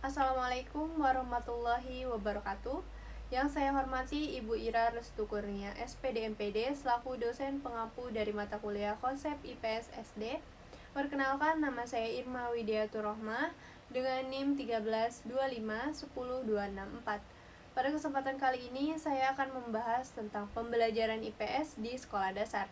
Assalamualaikum warahmatullahi wabarakatuh. Yang saya hormati Ibu Ira Restu Kurnia, SPD MPD, selaku dosen pengampu dari mata kuliah Konsep IPS SD. Perkenalkan, nama saya Irma Widiatur Rohmah dengan NIM 132510264. Pada kesempatan kali ini, saya akan membahas tentang pembelajaran IPS di sekolah dasar.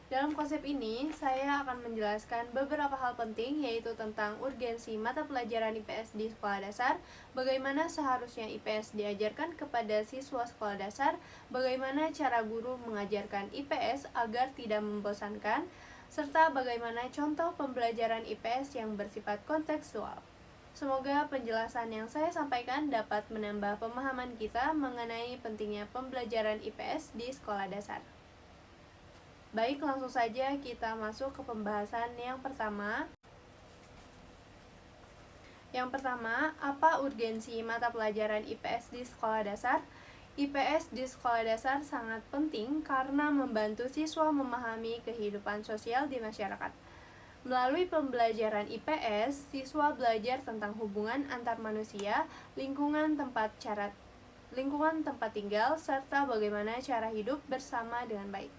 Dalam konsep ini, saya akan menjelaskan beberapa hal penting, yaitu tentang urgensi mata pelajaran IPS di sekolah dasar, bagaimana seharusnya IPS diajarkan kepada siswa sekolah dasar, bagaimana cara guru mengajarkan IPS agar tidak membosankan, serta bagaimana contoh pembelajaran IPS yang bersifat kontekstual. Semoga penjelasan yang saya sampaikan dapat menambah pemahaman kita mengenai pentingnya pembelajaran IPS di sekolah dasar. Baik, langsung saja kita masuk ke pembahasan yang pertama. Yang pertama, apa urgensi mata pelajaran IPS di sekolah dasar? IPS di sekolah dasar sangat penting karena membantu siswa memahami kehidupan sosial di masyarakat. Melalui pembelajaran IPS, siswa belajar tentang hubungan antar manusia, lingkungan tempat tinggal, serta bagaimana cara hidup bersama dengan baik.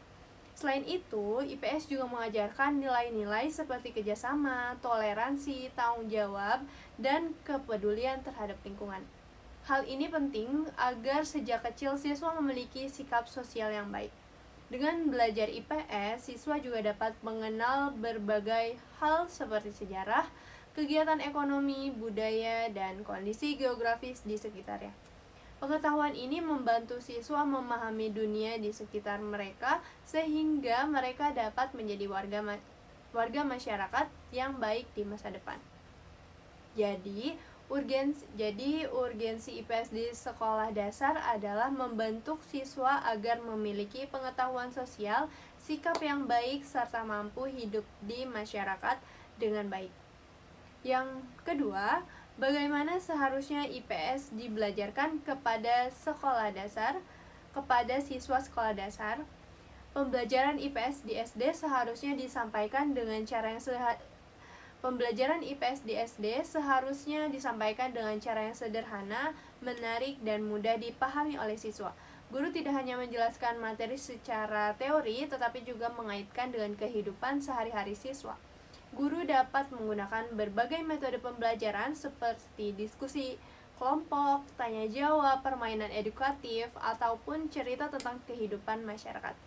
Selain itu, IPS juga mengajarkan nilai-nilai seperti kerjasama, toleransi, tanggung jawab, dan kepedulian terhadap lingkungan. Hal ini penting agar sejak kecil siswa memiliki sikap sosial yang baik. Dengan belajar IPS, siswa juga dapat mengenal berbagai hal seperti sejarah, kegiatan ekonomi, budaya, dan kondisi geografis di sekitarnya. Pengetahuan ini membantu siswa memahami dunia di sekitar mereka sehingga mereka dapat menjadi warga masyarakat yang baik di masa depan. Jadi urgensi IPS di sekolah dasar adalah membentuk siswa agar memiliki pengetahuan sosial, sikap yang baik, serta mampu hidup di masyarakat dengan baik. Yang kedua, bagaimana seharusnya IPS dibelajarkan kepada siswa sekolah dasar? Pembelajaran IPS di SD seharusnya disampaikan dengan cara yang sederhana, menarik, dan mudah dipahami oleh siswa. Guru tidak hanya menjelaskan materi secara teori, tetapi juga mengaitkan dengan kehidupan sehari-hari siswa. Guru dapat menggunakan berbagai metode pembelajaran seperti diskusi kelompok, tanya jawab, permainan edukatif, ataupun cerita tentang kehidupan masyarakat.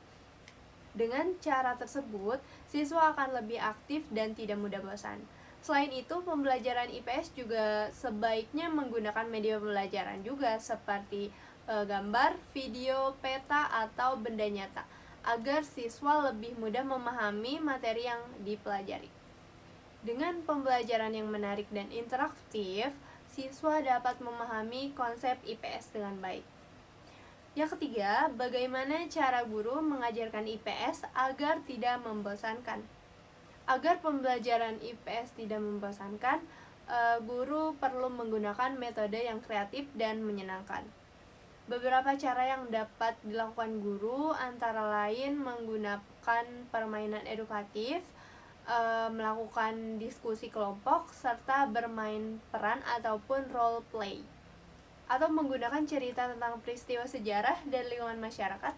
Dengan cara tersebut, siswa akan lebih aktif dan tidak mudah bosan. Selain itu, pembelajaran IPS juga sebaiknya menggunakan media pembelajaran juga seperti gambar, video, peta, atau benda nyata, agar siswa lebih mudah memahami materi yang dipelajari. Dengan pembelajaran yang menarik dan interaktif, siswa dapat memahami konsep IPS dengan baik. Yang ketiga, bagaimana cara guru mengajarkan IPS agar tidak membosankan? Agar pembelajaran IPS tidak membosankan, guru perlu menggunakan metode yang kreatif dan menyenangkan. Beberapa cara yang dapat dilakukan guru antara lain menggunakan permainan edukatif, melakukan diskusi kelompok, serta bermain peran ataupun role play, atau menggunakan cerita tentang peristiwa sejarah dan lingkungan masyarakat.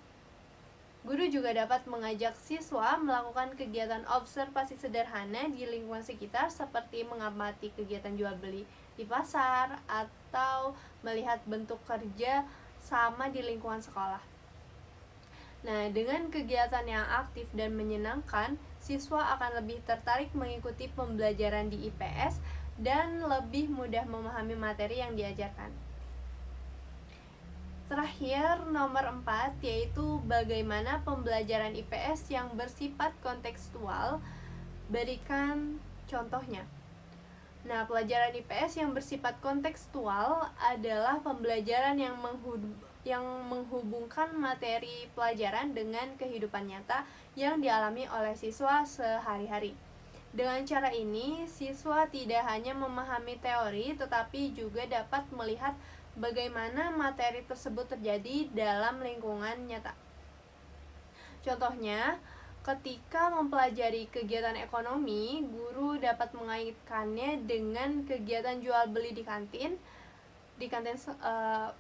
Guru juga dapat mengajak siswa melakukan kegiatan observasi sederhana di lingkungan sekitar seperti mengamati kegiatan jual beli di pasar atau melihat bentuk kerja sama di lingkungan sekolah. Nah, dengan kegiatan yang aktif dan menyenangkan, siswa akan lebih tertarik mengikuti pembelajaran di IPS dan lebih mudah memahami materi yang diajarkan. Terakhir, nomor 4, yaitu bagaimana pembelajaran IPS yang bersifat kontekstual. Berikan contohnya. Nah, pelajaran IPS yang bersifat kontekstual adalah pembelajaran yang menghubungkan materi pelajaran dengan kehidupan nyata yang dialami oleh siswa sehari-hari. Dengan cara ini, siswa tidak hanya memahami teori, tetapi juga dapat melihat bagaimana materi tersebut terjadi dalam lingkungan nyata. Contohnya, Ketika mempelajari kegiatan ekonomi, guru dapat mengaitkannya dengan kegiatan jual beli di kantin,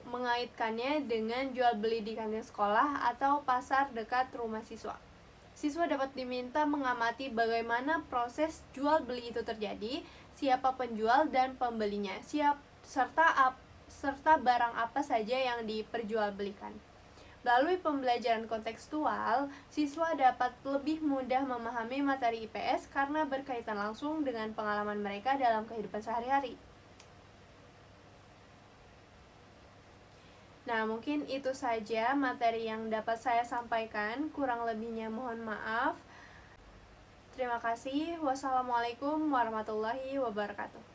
mengaitkannya dengan jual beli di kantin sekolah atau pasar dekat rumah siswa. Siswa dapat diminta mengamati bagaimana proses jual beli itu terjadi, siapa penjual dan pembelinya, serta barang apa saja yang diperjualbelikan. Melalui pembelajaran kontekstual, siswa dapat lebih mudah memahami materi IPS karena berkaitan langsung dengan pengalaman mereka dalam kehidupan sehari-hari. Nah, mungkin itu saja materi yang dapat saya sampaikan. Kurang lebihnya mohon maaf. Terima kasih. Wassalamualaikum warahmatullahi wabarakatuh.